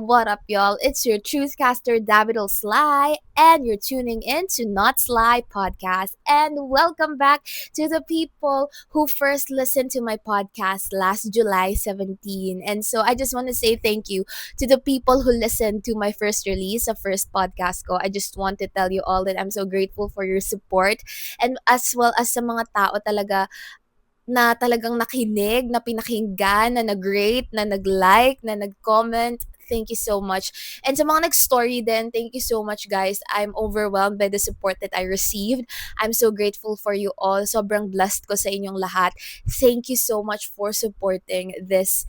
What up, y'all? It's your truthcaster, Davidel Sly, and you're tuning in to Not Sly Podcast. And welcome back to the people who first listened to my podcast last July 17. And so I just want to say thank you to the people who listened to my first release, the first podcast ko. I just want to tell you all that I'm so grateful for your support and as well as sa mga tao talaga na talagang nakinig, na pinakinggan, na nag-rate, na nag-like, na nag-comment. Thank you so much. And sa mga nag-story din, thank you so much guys. I'm overwhelmed by the support that I received. I'm so grateful for you all. Sobrang blessed ko sa inyong lahat. Thank you so much for supporting this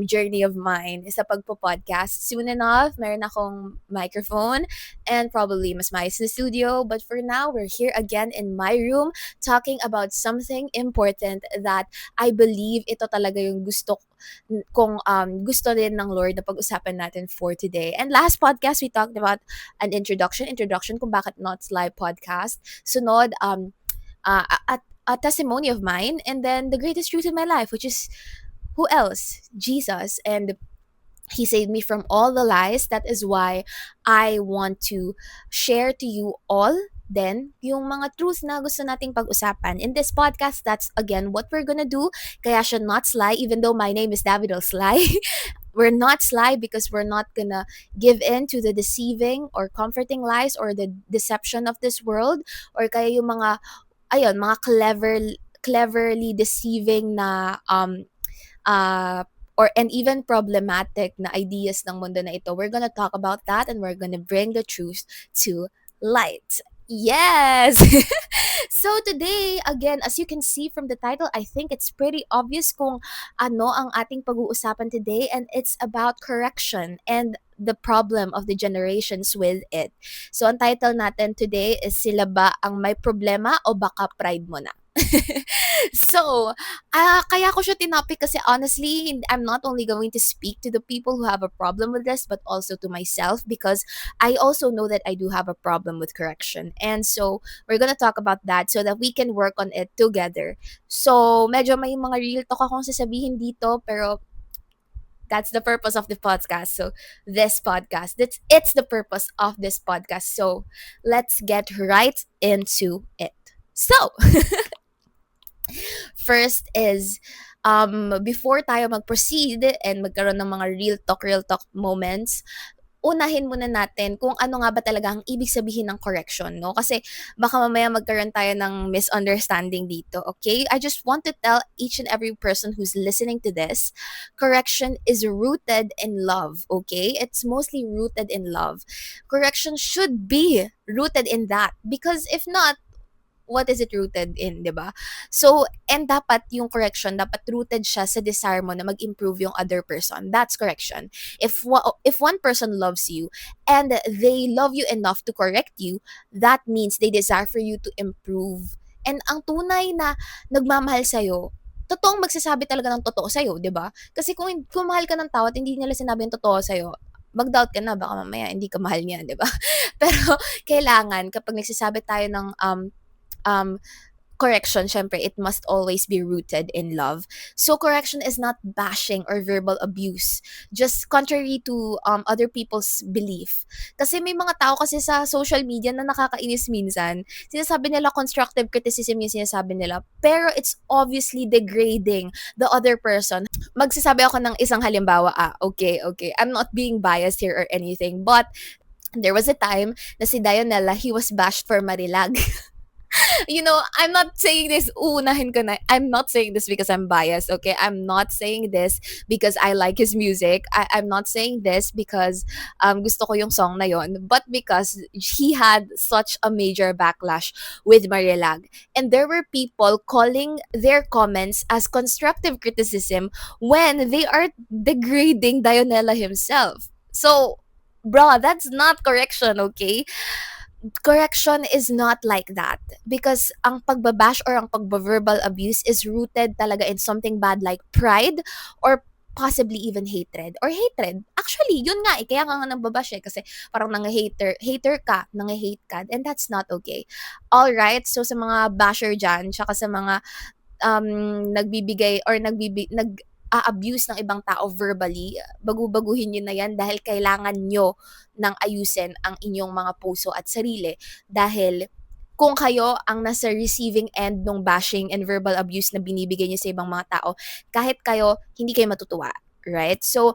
journey of mine sa pagpo-podcast. Soon enough, meron akong microphone and probably mas maayos na studio. But for now, we're here again in my room talking about something important that I believe ito talaga yung gusto din ng Lord na pag-usapan natin for today. And last podcast, we talked about an introduction kung bakit Not Sly Podcast. Sunod, a testimony of mine, and then the greatest truth in my life, which is who else? Jesus. And He saved me from all the lies. That is why I want to share to you all then yung mga truths na gusto nating pag-usapan. In this podcast, that's again what we're gonna do. Kaya siya not sly, even though my name is Davidel Sly. We're not sly because we're not gonna give in to the deceiving or comforting lies or the deception of this world or kaya yung mga cleverly deceiving na or and even problematic na ideas ng mundo na ito. We're gonna talk about that and we're gonna bring the truth to light. Yes! So today, again, as you can see from the title, I think it's pretty obvious kung ano ang ating pag-uusapan today, and it's about correction and the problem of the generations with it. So ang title natin today is Sila ba ang may problema o baka pride mo na? So, kaya ko siya tinapik kasi honestly, I'm not only going to speak to the people who have a problem with this, but also to myself because I also know that I do have a problem with correction. And so, we're gonna talk about that so that we can work on it together. So, medyo may mga real talk akong sasabihin dito, pero that's the purpose of the podcast. So, it's the purpose of this podcast. So, let's get right into it. So, first is before tayo mag-proceed and magkaroon ng mga real talk moments, unahin muna natin kung ano nga ba talaga ang ibig sabihin ng correction, no? Kasi baka mamaya magkaroon tayo ng misunderstanding dito, okay? I just want to tell each and every person who's listening to this, correction is rooted in love, okay? It's mostly rooted in love. Correction should be rooted in that because if not, what is it rooted in, 'di ba? So, and dapat yung correction, dapat rooted siya sa desire mo na mag-improve yung other person. That's correction. If one person loves you and they love you enough to correct you, that means they desire for you to improve. And ang tunay na nagmamahal sa'yo, totoong magsasabi talaga ng totoo sa'yo, 'di ba? Kasi kung mahal ka ng tao at hindi nila sinabi yung totoo sa'yo, mag-doubt ka na, baka mamaya hindi ka mahal niya, 'di ba? Pero kailangan kapag nagsasabi tayo ng um, correction, syempre, it must always be rooted in love. So, correction is not bashing or verbal abuse, just contrary to other people's belief. Kasi may mga tao kasi sa social media na nakakainis minsan. Sinasabi nila constructive criticism yung sinasabi nila, pero it's obviously degrading the other person. Magsasabi ako ng isang halimbawa, okay. I'm not being biased here or anything, but there was a time na si Dionella, he was bashed for Marilag. I'm not saying this, uunahin ko na, I'm not saying this because I'm biased, okay? I'm not saying this because I like his music. I'm not saying this because gusto ko yung song na yon, but because he had such a major backlash with Marilag. And there were people calling their comments as constructive criticism when they are degrading Dionella himself. So, bro, that's not correction, okay? Correction is not like that because ang pagbabash or ang pagbaverbal abuse is rooted talaga in something bad like pride or possibly even hatred. Actually, yun nga kaya nga nagbabash kasi parang hater ka, hate ka, and that's not okay. All right, so sa mga basher dyan, tsaka sa mga nagbibigay or nag-a-abuse ng ibang tao verbally, bagu-baguhin niyo na 'yan dahil kailangan niyo ng ayusin ang inyong mga puso at sarili. Dahil kung kayo ang nasa receiving end nung bashing and verbal abuse na binibigay niyo sa ibang mga tao, kahit kayo, hindi kayo matutuwa, right? So,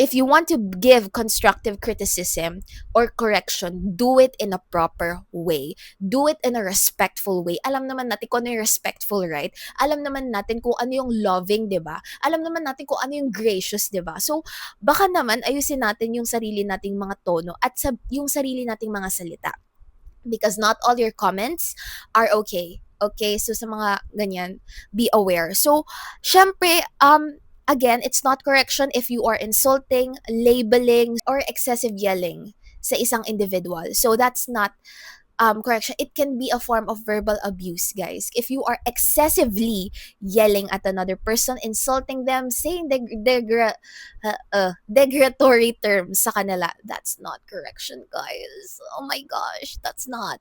if you want to give constructive criticism or correction, do it in a proper way. Do it in a respectful way. Alam naman natin kung ano yung respectful, right? Alam naman natin kung ano yung loving, di ba? Alam naman natin kung ano yung gracious, di ba? So, baka naman ayusin natin yung sarili nating mga tono at yung sarili nating mga salita. Because not all your comments are okay. Okay? So, sa mga ganyan, be aware. So, syempre, again, it's not correction if you are insulting, labeling, or excessive yelling sa isang individual. So that's not correction. It can be a form of verbal abuse, guys. If you are excessively yelling at another person, insulting them, saying degradatory terms sa kanila, that's not correction, guys. Oh my gosh, that's not.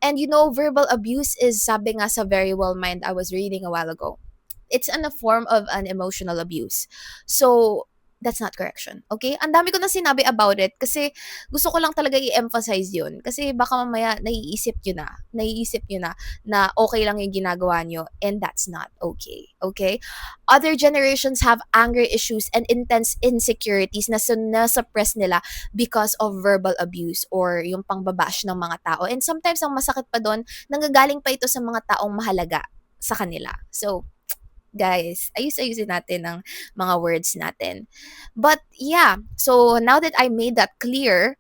And verbal abuse is, sabi nga sa Very Well Mind I was reading a while ago, it's a form of an emotional abuse. So, that's not correction. Okay? Ang dami ko na sinabi about it kasi gusto ko lang talaga i-emphasize yun. Kasi baka mamaya naiisip nyo na okay lang yung ginagawa nyo, and that's not okay. Okay? Other generations have anger issues and intense insecurities na na-suppress nila because of verbal abuse or yung pangbabash ng mga tao. And sometimes ang masakit pa doon, nanggagaling pa ito sa mga taong mahalaga sa kanila. So, guys, ayusin natin ang mga words natin. But yeah, so now that I made that clear,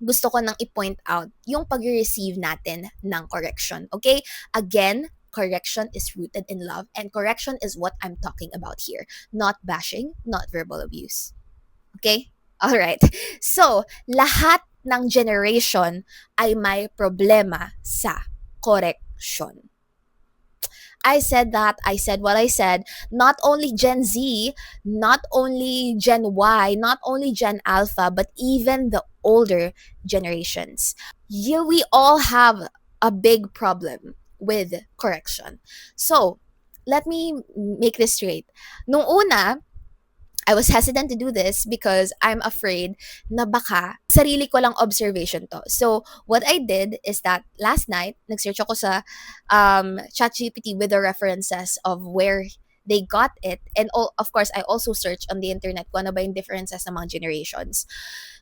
gusto ko nang i-point out yung pag-receive natin ng correction. Okay? Again, correction is rooted in love, and correction is what I'm talking about here. Not bashing, not verbal abuse. Okay? Alright. So, lahat ng generation ay may problema sa correction. I said what I said. Not only Gen Z, not only Gen Y, not only Gen Alpha, but even the older generations. We all have a big problem with correction. So, let me make this straight. Nung una, I was hesitant to do this because I'm afraid na baka sarili ko lang observation to. So, what I did is that last night, nag-search ako sa ChatGPT with the references of where they got it. And of course, I also searched on the internet kung ano ba yung differences ng mga generations.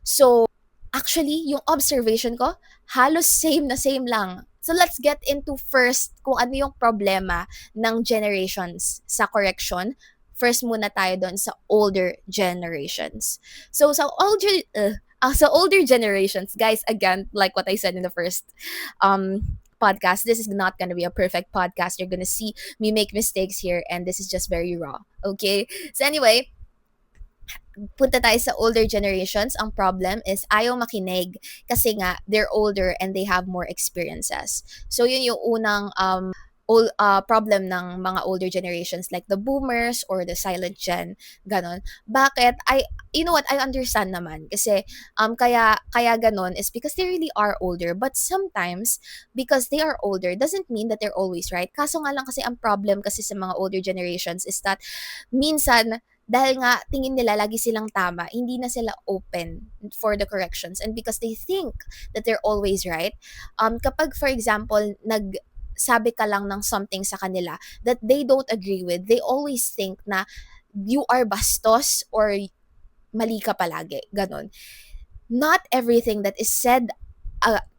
So, actually, yung observation ko, halos same na same lang. So, let's get into first kung ano yung problema ng generations sa correction. First muna tayo doon sa older generations. So sa older generations, guys, again, like what I said in the first podcast, this is not gonna be a perfect podcast. You're gonna see me make mistakes here, and this is just very raw. Okay? So anyway, punta tayo sa older generations. Ang problem is ayaw makinig kasi nga they're older and they have more experiences. So yun yung unang problem ng mga older generations like the boomers or the silent gen, ganon. Bakit? You know what, I understand naman kasi kaya ganon is because they really are older, but sometimes because they are older doesn't mean that they're always right. Kaso nga lang kasi ang problem kasi sa mga older generations is that minsan dahil nga tingin nila lagi silang tama, hindi na sila open for the corrections, and because they think that they're always right, kapag for example sabi ka lang ng something sa kanila that they don't agree with, they always think na you are bastos or mali ka palagi. Ganon. Not everything that is said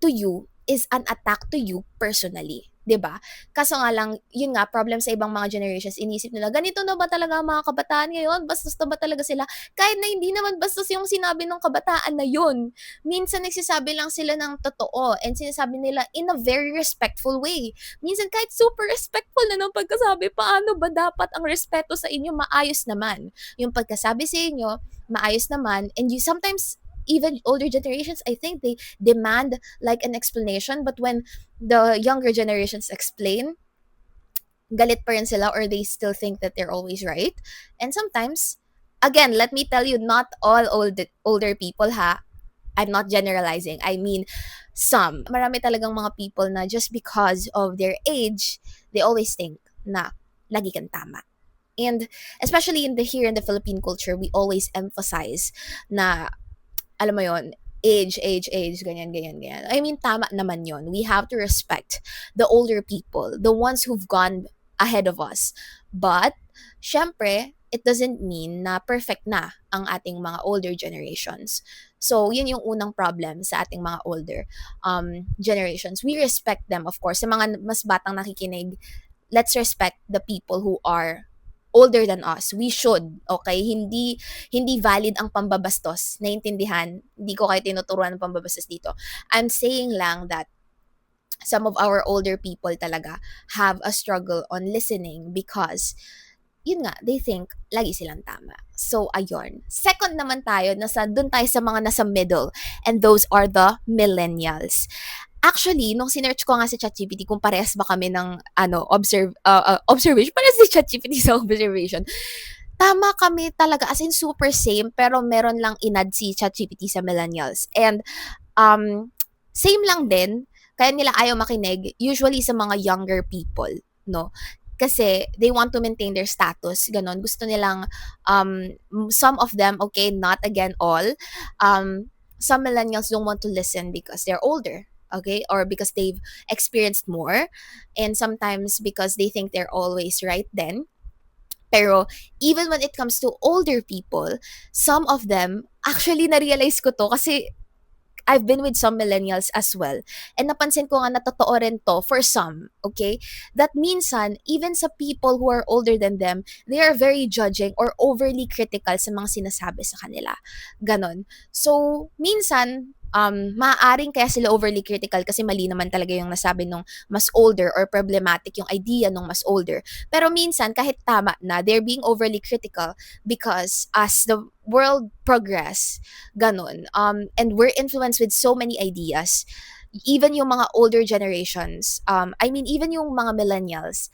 to you is an attack to you personally. 'Di ba? Kaso nga lang, yun nga, problem sa ibang mga generations, inisip nila, ganito na ba talaga ang mga kabataan ngayon? Bastos na ba talaga sila? Kahit na hindi naman bastos yung sinabi ng kabataan na yun. Minsan nagsasabi lang sila ng totoo and sinasabi nila in a very respectful way. Minsan kahit super respectful na nung pagkasabi, paano ba dapat ang respeto sa inyo? Maayos naman. Yung pagkasabi sa inyo, maayos naman, and you sometimes even older generations, I think they demand like an explanation, but when the younger generations explain, galit pa rin sila or they still think that they're always right. And sometimes, again, let me tell you, not all older people I'm not generalizing. I mean, some. Marami talagang mga people na just because of their age, they always think na lagi kang tama. And especially here in the Philippine culture, we always emphasize na, alam mo yon, age, ganyan, ganyan, ganyan. I mean, tama naman yon. We have to respect the older people, the ones who've gone ahead of us. But, syempre, it doesn't mean na perfect na ang ating mga older generations. So, yun yung unang problem sa ating mga older generations. We respect them, of course. Sa mga mas batang nakikinig, let's respect the people who are older than us. We should, okay? Hindi valid ang pambabastos. Naintindihan? Hindi ko kayo tinuturuan ng pambabastos dito. I'm saying lang that some of our older people talaga have a struggle on listening because yun nga, they think lagi silang tama. So, ayun. Second naman tayo, dun tayo sa mga nasa middle, and those are the millennials. Actually, nung sinearch ko nga sa ChatGPT kung parehas ba kami ng observation, parehas si ChatGPT sa observation. Tama kami talaga, as in super same, pero meron lang inad si ChatGPT sa millennials. And same lang din, kaya nila ayaw makinig, usually sa mga younger people, no? Kasi they want to maintain their status, ganon. Gusto nilang, some of them, okay, not again all, some millennials don't want to listen because they're older, okay, or because they've experienced more, and sometimes because they think they're always right then. Pero even when it comes to older people, some of them, actually na-realize ko to kasi I've been with some millennials as well. And napansin ko nga na totoo rin to for some, okay? That minsan, even sa people who are older than them, they are very judging or overly critical sa mga sinasabi sa kanila. Ganon. So, minsan, maaaring kaya sila overly critical kasi mali naman talaga yung nasabi nung mas older or problematic yung idea nung mas older. Pero minsan, kahit tama na, they're being overly critical because as the world progress, ganon, and we're influenced with so many ideas, even yung mga older generations, I mean, even yung mga millennials,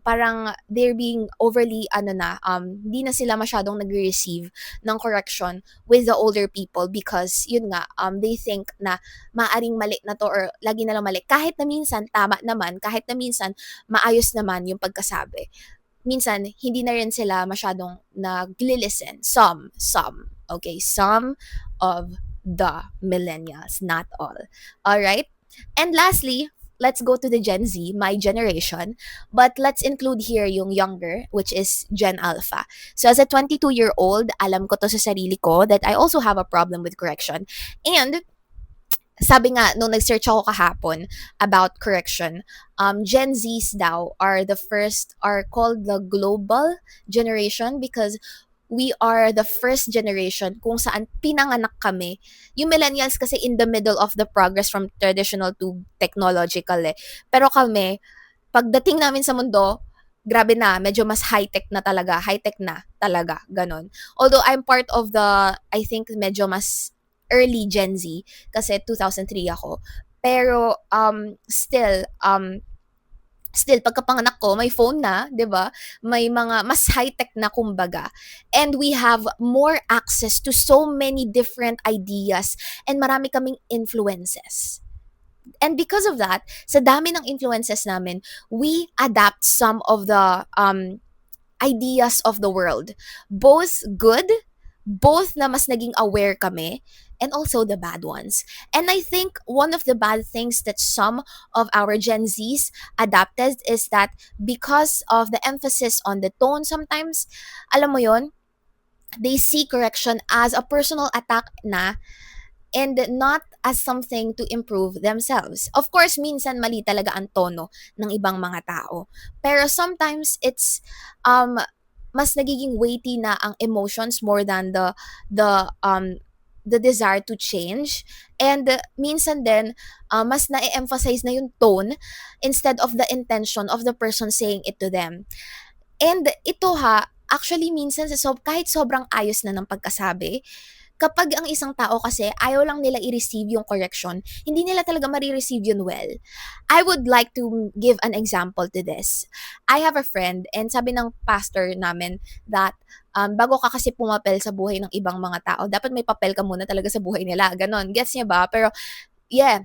parang they're being overly, hindi na sila masyadong nagre-receive ng correction with the older people because, yun nga, they think na maaring mali na to or lagi na lang mali. Kahit na minsan, tama naman, kahit na minsan, maayos naman yung pagkasabi. Minsan, hindi na rin sila masyadong nagli-listen. Some, okay? Some of the millennials, not all. All right? And lastly, let's go to the Gen Z, my generation. But let's include here yung younger, which is Gen Alpha. So as a 22-year-old, alam ko to sa sarili ko that I also have a problem with correction. And sabi nga, nung nag-search ako kahapon about correction, Gen Zs daw are called the global generation because we are the first generation kung saan pinanganak kami. Yung millennials kasi in the middle of the progress from traditional to technological eh. Pero kami, pagdating namin sa mundo, grabe na, medyo mas high-tech na talaga, ganon. Although I'm part of the, I think medyo mas early Gen Z, kasi 2003 ako. Pero, still, pagkapanganak ko, may phone na, di ba? May mga, mas high-tech na kumbaga. And we have more access to so many different ideas and marami kaming influences. And because of that, sa dami ng influences namin, we adapt some of the ideas of the world. Both good, both na mas naging aware kami, and also the bad ones. And I think one of the bad things that some of our Gen Zs adapted is that because of the emphasis on the tone sometimes, alam mo yon, they see correction as a personal attack na and not as something to improve themselves. Of course, minsan mali talaga ang tono ng ibang mga tao. Pero sometimes it's mas nagiging weighty na ang emotions more than the desire to change. And minsan din, mas na-emphasize na yung tone instead of the intention of the person saying it to them. And ito actually minsan kahit sobrang ayos na ng pagkasabi, kapag ang isang tao kasi ayaw lang nila i-receive yung correction, hindi nila talaga marireceive yun well. I would like to give an example to this. I have a friend and sabi ng pastor namin that bago ka kasi pumapel sa buhay ng ibang mga tao, dapat may papel ka muna talaga sa buhay nila. Ganon. Gets niya ba? Pero, yeah,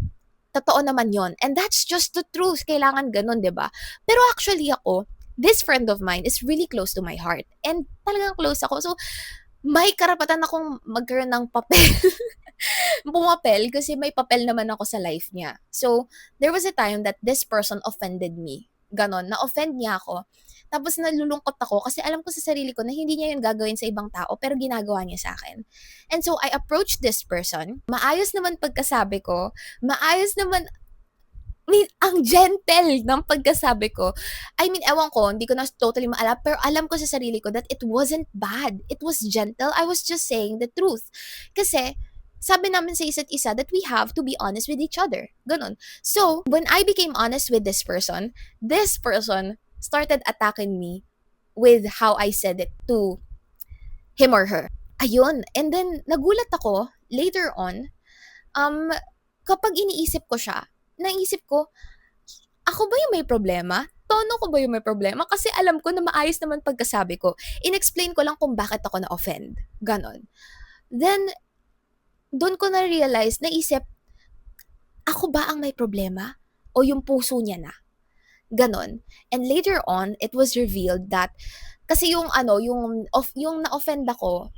totoo naman yon. And that's just the truth. Kailangan ganon, di ba? Pero actually ako, this friend of mine is really close to my heart. And talagang close ako. So, may karapatan akong magkaroon ng papel. Pumapel kasi may papel naman ako sa life niya. So, there was a time that this person offended me. Ganon. Na-offend niya ako. Tapos nalulungkot ako kasi alam ko sa sarili ko na hindi niya yun gagawin sa ibang tao pero ginagawa niya sa akin. And so, I approached this person. Maayos naman pagkasabi ko. Maayos naman ang gentle ng pagkasabi ko. I mean, ewan ko, hindi ko na totally maalala, pero alam ko sa sarili ko that it wasn't bad. It was gentle. I was just saying the truth. Kasi, sabi namin sa isa't isa that we have to be honest with each other. Ganon. So, when I became honest with this person started attacking me with how I said it to him or her. Ayun. And then, nagulat ako later on, um, kapag iniisip ko siya, naisip ko, ako ba yung may problema? Tono ko ba yung may problema? Kasi alam ko na maayos naman pagkasabi ko. In-explain ko lang kung bakit ako na-offend. Ganon. Then, doon ko na-realize, naisip, ako ba ang may problema? O yung puso niya na? Ganon. And later on, it was revealed that, kasi yung na-offend ako,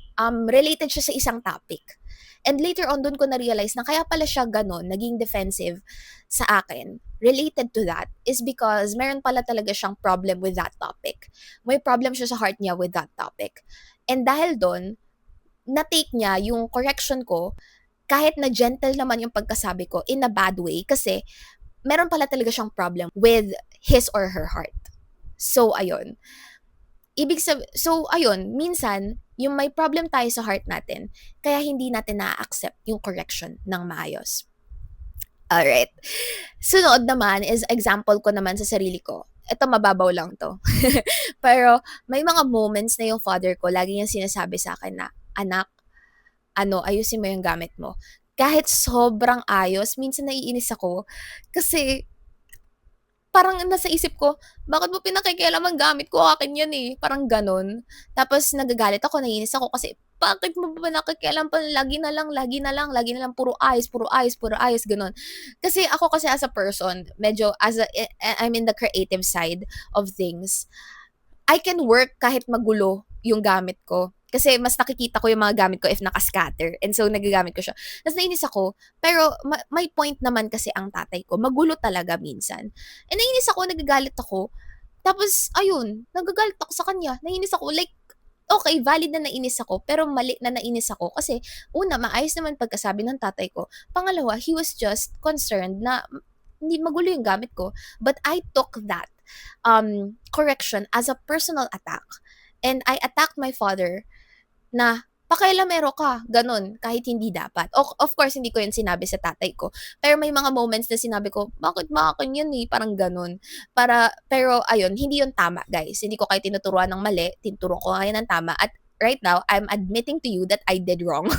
related siya sa isang topic. And later on, doon ko na-realize na kaya pala siya ganon, naging defensive sa akin, related to that, is because meron pala talaga siyang problem with that topic. May problem siya sa heart niya with that topic. And dahil doon, na-take niya yung correction ko, kahit na gentle naman yung pagkasabi ko, in a bad way, kasi meron pala talaga siyang problem with his or her heart. So, ayun. So, ayun, minsan, yung may problem tayo sa heart natin, kaya hindi natin na-accept yung correction ng maayos. Alright. Sunod naman is example ko naman sa sarili ko. Ito, mababaw lang to. Pero, may mga moments na yung father ko, lagi niyang sinasabi sa akin na, anak, ayusin mo yung gamit mo. Kahit sobrang ayos, minsan naiinis ako. Kasi, parang nasa isip ko, bakit mo pinakikialaman gamit ko? Akin yan eh. Parang ganon. Tapos nagagalit ako, naiinis ako kasi bakit mo ba nakikialam pa? Lagi na lang, puro ayos, ganon. Kasi ako kasi as a person, medyo I'm in the creative side of things. I can work kahit magulo yung gamit ko. Kasi mas nakikita ko yung mga gamit ko if nakascatter. And so, nagagamit ko siya. Tapos nainis ako. Pero, may point naman kasi ang tatay ko. Magulo talaga minsan. And nainis ako, nagagalit ako. Tapos, ayun, nagagalit ako sa kanya. Nainis ako. Like, okay, valid na nainis ako. Pero mali na nainis ako. Kasi, una, maayos naman pagkasabi ng tatay ko. Pangalawa, he was just concerned na hindi magulo yung gamit ko. But I took that correction as a personal attack. And I attacked my father na pakailamero ka, ganun, kahit hindi dapat. Of course, hindi ko yun sinabi sa tatay ko. Pero may mga moments na sinabi ko, bakit ba akin yun eh? Parang ganun. Pero ayun, hindi yun tama, guys. Hindi ko kayo tinuturuan ng mali, tinuturuan ko kayo ng tama. At right now, I'm admitting to you that I did wrong.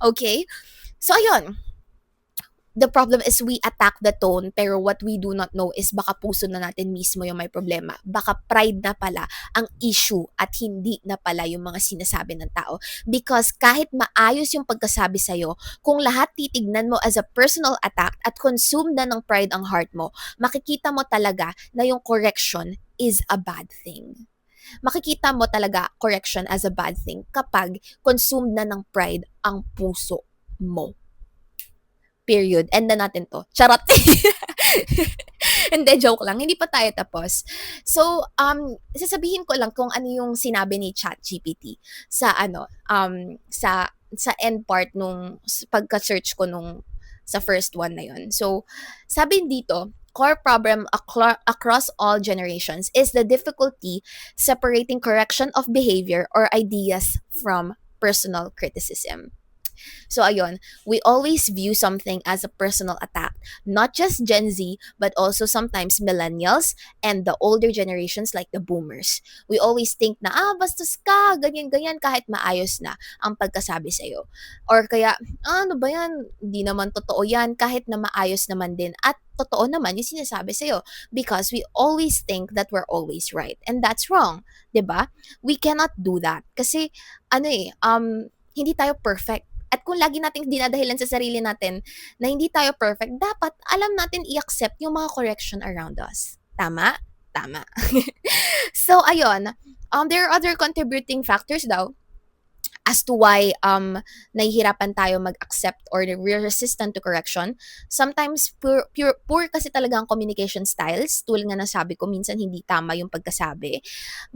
Okay? So, ayun. The problem is we attack the tone, pero what we do not know is baka puso na natin mismo yung may problema. Baka pride na pala ang issue at hindi na pala yung mga sinasabi ng tao. Because kahit maayos yung pagkasabi sa'yo, kung lahat titignan mo as a personal attack at consumed na ng pride ang heart mo, makikita mo talaga na yung correction is a bad thing. Makikita mo talaga correction as a bad thing kapag consumed na ng pride ang puso mo. Period. End na natin to. Charot. Hindi, joke lang. Hindi pa tayo tapos. So, sasabihin ko lang kung ano yung sinabi ni ChatGPT sa sa end part nung pagka-search ko nung sa first one na yun. So, sabi dito, core problem across all generations is the difficulty separating correction of behavior or ideas from personal criticism. So ayun, we always view something as a personal attack. Not just Gen Z, but also sometimes millennials and the older generations like the boomers. We always think na, bastos ka, ganyan-ganyan, kahit maayos na ang pagkasabi sa'yo. Or kaya, ano ba yan? Di naman totoo yan, kahit na maayos naman din. At totoo naman yung sinasabi sa'yo. Because we always think that we're always right. And that's wrong. 'Di ba? We cannot do that. Kasi, hindi tayo perfect. At kung lagi nating dinadahilan sa sarili natin na hindi tayo perfect, dapat alam natin i-accept yung mga correction around us. Tama? tama. So, ayun, there are other contributing factors daw as to why nahihirapan tayo mag-accept or we're resistant to correction. Sometimes poor kasi talaga ang communication styles. Tulad nga ng sabi ko, minsan hindi tama yung pagkasabi.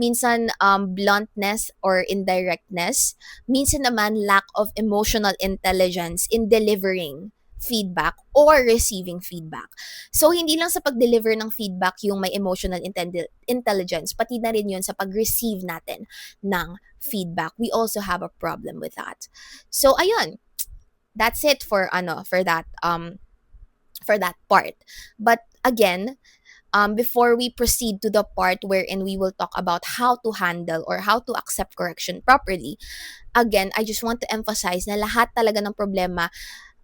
Minsan bluntness or indirectness. Minsan naman lack of emotional intelligence in delivering feedback or receiving feedback. So, hindi lang sa pag-deliver ng feedback yung may emotional intelligence, pati na rin yun sa pag-receive natin ng feedback. We also have a problem with that. So, ayun. That's it for for that part. But again, before we proceed to the part wherein we will talk about how to handle or how to accept correction properly, again, I just want to emphasize na lahat talaga ng problema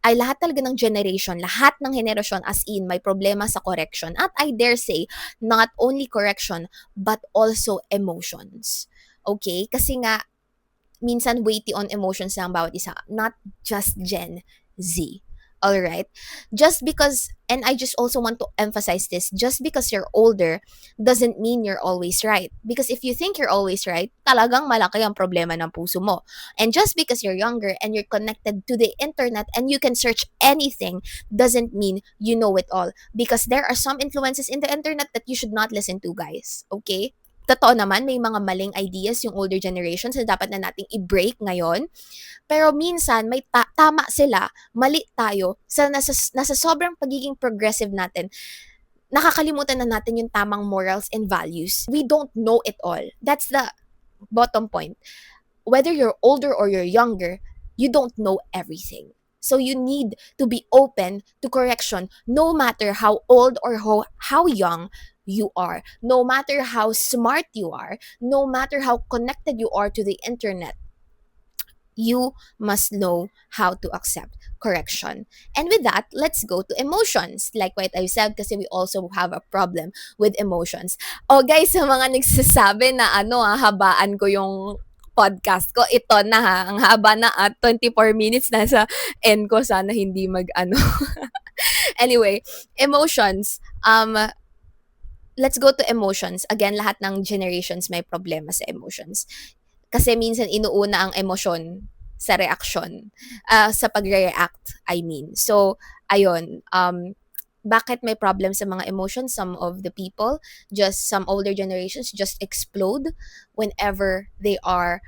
ay lahat talaga ng generation, lahat ng henerasyon as in may problema sa correction. At I dare say, not only correction, but also emotions. Okay? Kasi nga, minsan weighty on emotions lang bawat isa, not just Gen Z. Alright? Just because, and I just also want to emphasize this, just because you're older doesn't mean you're always right. Because if you think you're always right, talagang malaki ang problema ng puso mo. And just because you're younger and you're connected to the internet and you can search anything doesn't mean you know it all. Because there are some influences in the internet that you should not listen to, guys. Okay? Totoo naman, may mga maling ideas yung older generations na dapat na nating i-break ngayon. Pero minsan, may tama sila, mali tayo, sa nasa sobrang pagiging progressive natin, nakakalimutan na natin yung tamang morals and values. We don't know it all. That's the bottom point. Whether you're older or you're younger, you don't know everything. So you need to be open to correction no matter how old or how young you are, no matter how smart you are, no matter how connected you are to the internet. You must know how to accept correction. And with that, let's go to emotions. Like what I said, kasi we also have a problem with emotions. Oh guys, sa mga nagsasabi na habaan ko yung podcast ko, ito na ha, ang haba na 24 minutes na sa end ko, sana hindi Anyway, emotions. Let's go to emotions. Again, lahat ng generations may problema sa emotions. Kasi minsan inuuna ang emosyon sa reaksyon. Sa pagre-react, I mean. So, ayun. Bakit may problem sa mga emotions? Some of the people, just some older generations, just explode whenever they are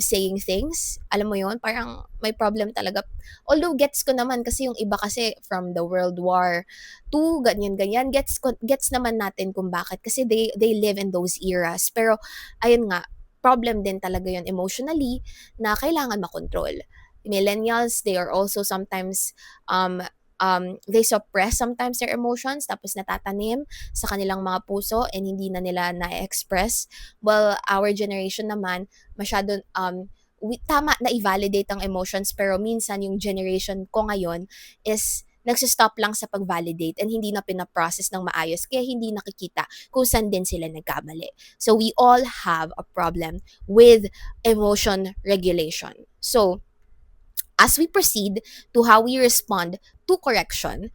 saying things. Alam mo yun, parang may problem talaga. Although gets ko naman kasi yung iba kasi from the World War II, ganyan-ganyan, gets naman natin kung bakit. Kasi they live in those eras. Pero, ayun nga, problem din talaga yun emotionally na kailangan makontrol. Millennials, they are also sometimes they suppress sometimes their emotions tapos natatanim sa kanilang mga puso and hindi na nila na-express. Well, our generation naman masyado tama na i-validate ang emotions pero minsan yung generation ko ngayon is nagsistop lang sa pag-validate and hindi na pinaprocess ng maayos kaya hindi nakikita kung saan din sila nagkamali. So we all have a problem with emotion regulation. So as we proceed to how we respond to correction,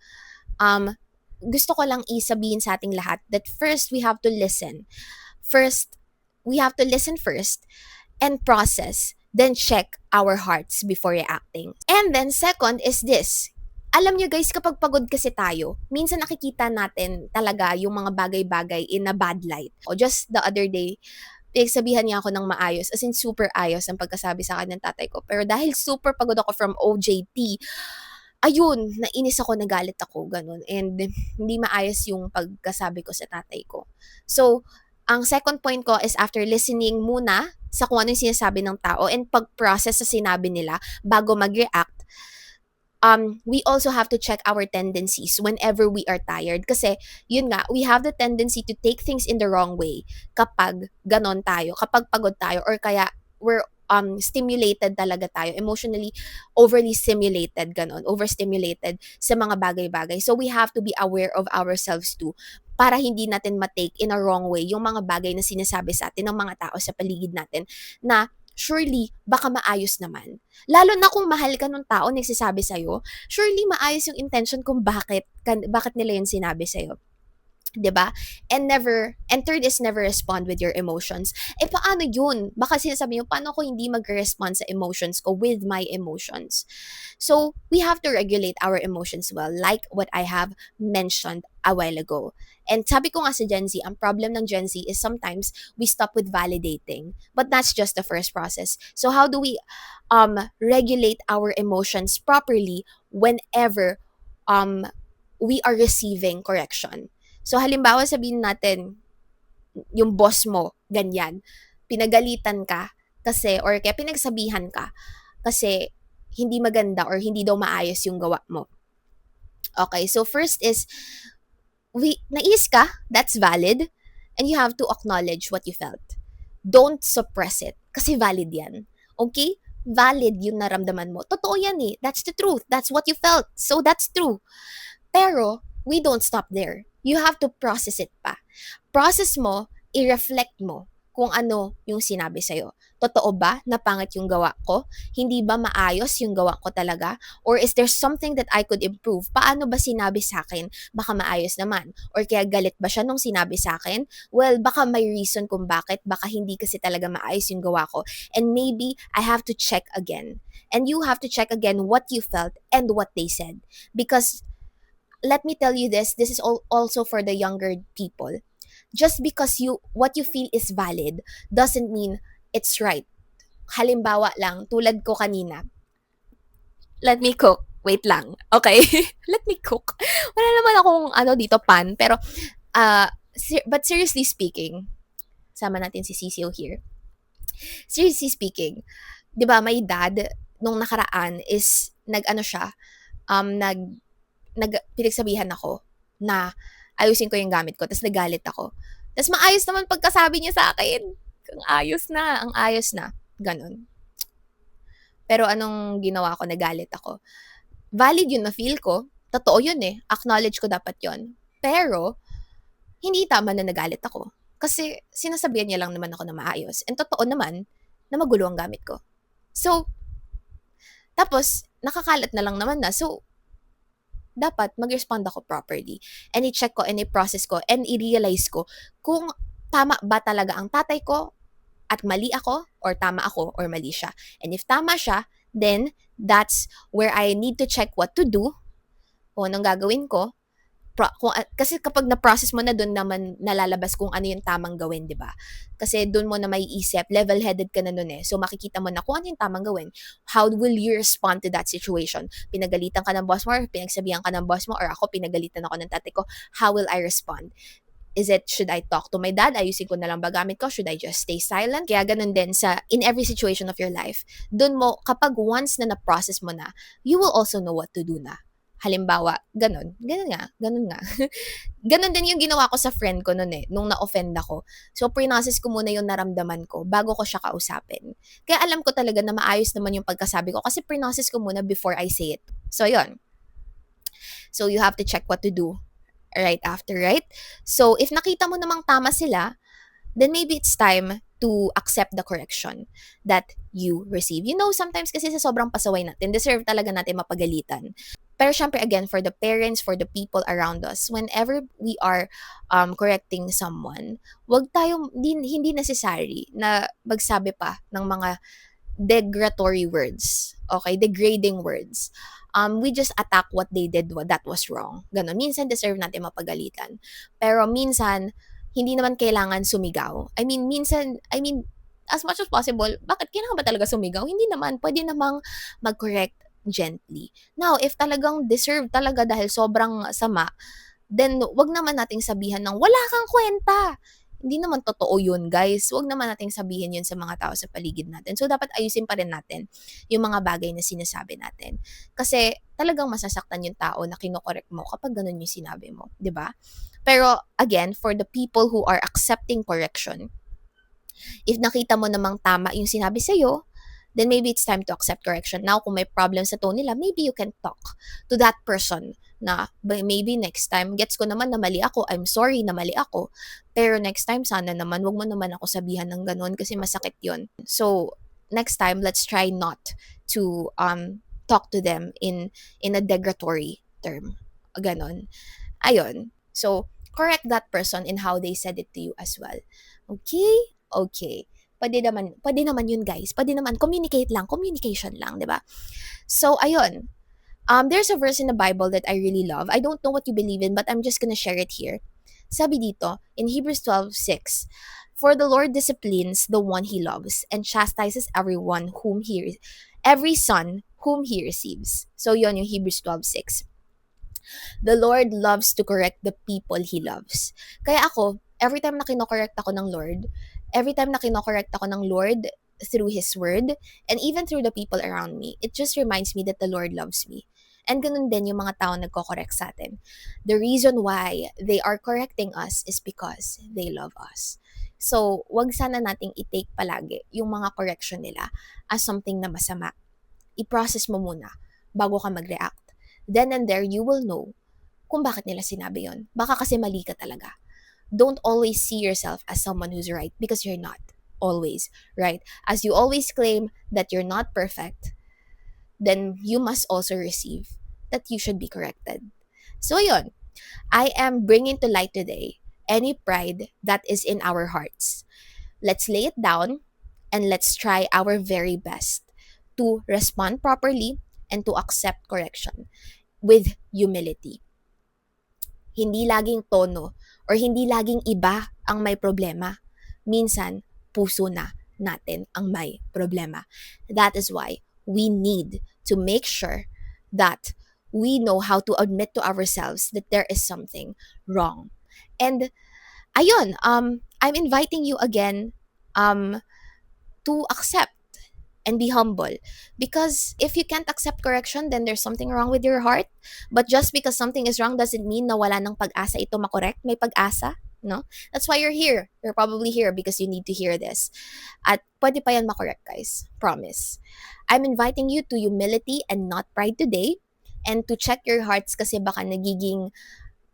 gusto ko lang isabihin sa ating lahat that first, we have to listen. First, we have to listen first and process, then check our hearts before reacting. And then second is this. Alam nyo guys, kapag pagod kasi tayo, minsan nakikita natin talaga yung mga bagay-bagay in a bad light. O just the other day, pinagsabihan niya ako ng maayos, as in super ayos ang pagkasabi sa akin ng tatay ko. Pero dahil super pagod ako from OJT, ayun, nainis ako, nagalit ako, ganun. And hindi maayos yung pagkasabi ko sa tatay ko. So, ang second point ko is after listening muna sa kung ano yung sinasabi ng tao and pag-process sa sinabi nila bago mag-react, we also have to check our tendencies whenever we are tired. Kasi, yun nga, we have the tendency to take things in the wrong way kapag ganon tayo, kapag pagod tayo, or kaya we're stimulated talaga tayo, emotionally overly stimulated, ganon, overstimulated sa mga bagay-bagay. So, we have to be aware of ourselves too para hindi natin matake in a wrong way yung mga bagay na sinasabi sa atin ng mga tao sa paligid natin na surely, baka maayos naman. Lalo na kung mahal ka nung tao, nagsasabi sa'yo, surely maayos yung intention kung bakit nila yun sinabi sa'yo. 'di ba? And third is never respond with your emotions. Eh, paano yun? Baka sinasabi mo, paano ako hindi mag-respond sa emotions ko with my emotions? So, we have to regulate our emotions well, like what I have mentioned a while ago. And sabi ko nga sa Gen Z, ang problem ng Gen Z is sometimes we stop with validating. But that's just the first process. So, how do we regulate our emotions properly whenever um, we are receiving correction? So, halimbawa sabihin natin, yung boss mo, ganyan, pinagalitan ka kasi, or kaya pinagsabihan ka kasi hindi maganda or hindi daw maayos yung gawa mo. Okay, so first is, nais ka, that's valid, and you have to acknowledge what you felt. Don't suppress it, kasi valid yan. Okay? Valid yung naramdaman mo. Totoo yan eh. That's the truth. That's what you felt. So that's true. Pero, we don't stop there. You have to process it pa. Process mo, i-reflect mo kung ano yung sinabi sa'yo. Totoo ba na pangit yung gawa ko? Hindi ba maayos yung gawa ko talaga? Or is there something that I could improve? Paano ba sinabi sa akin? Baka maayos naman. Or kaya galit ba siya nung sinabi sa akin? Well, baka may reason kung bakit. Baka hindi kasi talaga maayos yung gawa ko. And maybe I have to check again. And you have to check again what you felt and what they said. Because let me tell you this is also for the younger people. Just because what you feel is valid doesn't mean it's right. Halimbawa lang, tulad ko kanina, let me cook. Wait lang. Okay? Let me cook. Wala naman akong dito pan, pero but seriously speaking, sama natin si CCO here. Seriously speaking, 'di ba, my dad nung nakaraan is nag-ano siya, nag pinagsabihan ako na ayusin ko yung gamit ko, tapos nagalit ako. Tapos maayos naman pagkasabi niya sa akin. Ang ayos na, ganun. Pero anong ginawa ko, nagalit ako. Valid yun na feel ko, totoo yun eh, acknowledge ko dapat yun. Pero, hindi tama na nagalit ako. Kasi sinasabihan niya lang naman ako na maayos. And totoo naman na magulo ang gamit ko. So, tapos, nakakalat na lang naman na. So, dapat mag-respond ako properly. And i-check ko and i-process ko and i-realize ko kung tama ba talaga ang tatay ko at mali ako, or tama ako or mali siya. And if tama siya, then that's where I need to check what to do o anong gagawin ko. Kasi kapag na-process mo na, doon naman nalalabas kung ano yung tamang gawin, di ba? Kasi doon mo na may isip, level-headed ka na nun eh. So makikita mo na kung ano yung tamang gawin. How will you respond to that situation? Pinagalitan ka ng boss mo, or pinagsabihan ka ng boss mo, or ako pinagalitan ako ng tatay ko, how will I respond? Should I talk to my dad? Ayusin ko na lang ba gamit ko? Should I just stay silent? Kaya ganun din in every situation of your life. Doon mo, kapag once na na-process mo na, you will also know what to do na. Halimbawa, ganun nga. Ganun din yung ginawa ko sa friend ko nun eh, nung na-offend ako. So, pre-process ko muna yung naramdaman ko bago ko siya kausapin. Kaya alam ko talaga na maayos naman yung pagkasabi ko kasi pre-process ko muna before I say it. So, yon. So, you have to check what to do right after, right? So, if nakita mo namang tama sila, then maybe it's time to accept the correction that you receive. You know, sometimes kasi sa sobrang pasaway natin, deserve talaga natin mapagalitan. Pero syempre, again, for the parents, for the people around us, whenever we are correcting someone, wag tayo, hindi necessary na magsabi pa ng mga degradatory words, okay, degrading words. We just attack what they did, that was wrong. Ganon. Minsan deserve natin mapagalitan. Pero minsan, hindi naman kailangan sumigaw. I mean, as much as possible, bakit kailangan ba talaga sumigaw? Hindi naman, pwede namang mag-correct gently. Now, if talagang deserve talaga dahil sobrang sama, then wag naman nating sabihan ng wala kang kwenta. Hindi naman totoo yun, guys. Wag naman nating sabihin yun sa mga tao sa paligid natin. So, dapat ayusin pa rin natin yung mga bagay na sinasabi natin. Kasi talagang masasaktan yung tao na kinokorek mo kapag ganun yung sinabi mo. 'Di ba? Pero, again, for the people who are accepting correction, if nakita mo namang tama yung sinabi sa'yo, then maybe it's time to accept correction. Now, kung may problem sa tone nila, maybe you can talk to that person na maybe next time, gets ko naman na mali ako, I'm sorry na mali ako, pero next time, sana naman, wag mo naman ako sabihan ng ganun kasi masakit yon. So, next time, let's try not to talk to them in a degradatory term. Ganon. Ayun. So, correct that person in how they said it to you as well. Okay? Okay. Pwede naman yun, guys. Pwede naman, communicate lang, communication lang, di ba? So, ayun. There's a verse in the Bible that I really love. I don't know what you believe in, but I'm just gonna share it here. Sabi dito, in Hebrews 12:6, "For the Lord disciplines the one He loves, and chastises every son whom He receives." So, yon yung Hebrews 12:6. The Lord loves to correct the people He loves. Kaya ako, every time na kinokorrect ako ng Lord, through His Word, and even through the people around me, it just reminds me that the Lord loves me. And ganun din yung mga tao nagko-correct sa atin. The reason why they are correcting us is because they love us. So, wag sana nating i-take palagi yung mga correction nila as something na masama. I-process mo muna bago ka mag-react. Then and there, you will know kung bakit nila sinabi yon. Baka kasi mali ka talaga. Don't always see yourself as someone who's right because you're not always right. As you always claim that you're not perfect, then you must also receive that you should be corrected. So yun, I am bringing to light today any pride that is in our hearts. Let's lay it down and let's try our very best to respond properly and to accept correction with humility. Hindi laging tono or hindi laging iba ang may problema. Minsan, puso na natin ang may problema. That is why we need to make sure that we know how to admit to ourselves that there is something wrong. And ayun, I'm inviting you again to accept and be humble. Because if you can't accept correction, then there's something wrong with your heart. But just because something is wrong doesn't mean na wala ng pag-asa ito makorek. May pag-asa, no? That's why you're here. You're probably here because you need to hear this. At pwede pa yan makorek, guys. Promise. I'm inviting you to humility and not pride today. And to check your hearts kasi baka nagiging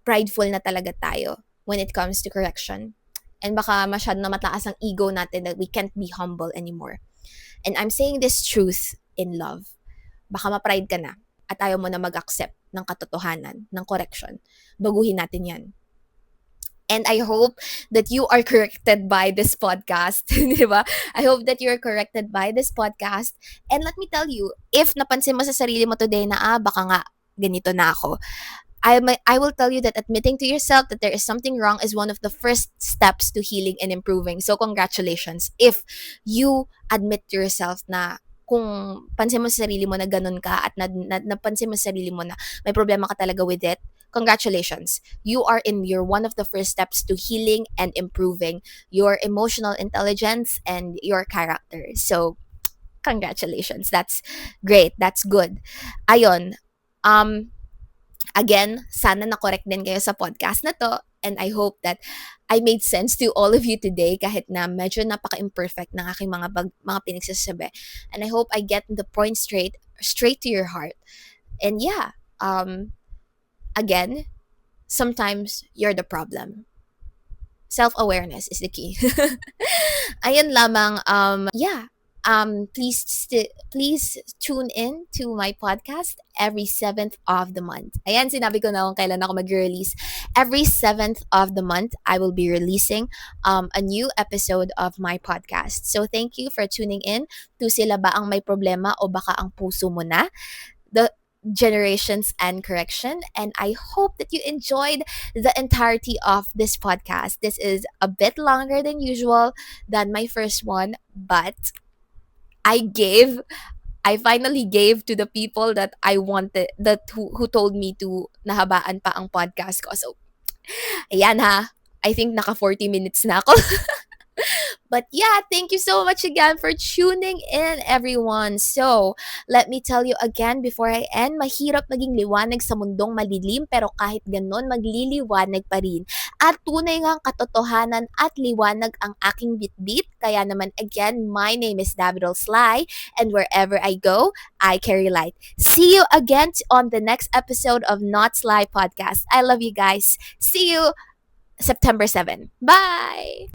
prideful na talaga tayo when it comes to correction. And baka masyado na mataas ang ego natin that we can't be humble anymore. And I'm saying this truth in love. Baka ma-pride ka na at ayaw mo na mag-accept ng katotohanan, ng correction. Baguhin natin yan. And I hope that you are corrected by this podcast. Di ba? I hope that you are corrected by this podcast. And let me tell you, if napansin mo sa sarili mo today na, baka nga ganito na ako, I will tell you that admitting to yourself that there is something wrong is one of the first steps to healing and improving. So congratulations if you admit to yourself na kung pansin mo sa sarili mo na ganun ka at napansin mo sa sarili mo na may problema ka talaga with it, congratulations. You are in your one of the first steps to healing and improving your emotional intelligence and your character. So congratulations. That's great. That's good. Ayon. Again, sana na-correct din kayo sa podcast na to. And I hope that I made sense to all of you today kahit na medyo napaka-imperfect ng aking mga pinagsasabi. And I hope I get the point straight to your heart. And yeah, again, sometimes you're the problem. Self-awareness is the key. Ayun lamang, please tune in to my podcast every 7th of the month. Ayan, sinabi ko na kung kailan ako mag-release. Every 7th of the month, I will be releasing a new episode of my podcast. So thank you for tuning in to Sila Ba Ang May Problema o Baka Ang Puso Mo Na? The Generations and Correction. And I hope that you enjoyed the entirety of this podcast. This is a bit longer than usual than my first one, but I finally gave to the people that I wanted, who told me to nahabaan pa ang podcast ko. So, ayan ha. I think naka 40 minutes na ako. But yeah, thank you so much again for tuning in, everyone. So, let me tell you again before I end, mahirap maging liwanag sa mundong malilim, pero kahit ganon, magliliwanag pa rin. At tunay ngang katotohanan at liwanag ang aking bitbit. Kaya naman again, my name is Davidol Sly, and wherever I go, I carry light. See you again on the next episode of Not Sly Podcast. I love you guys. See you September 7. Bye!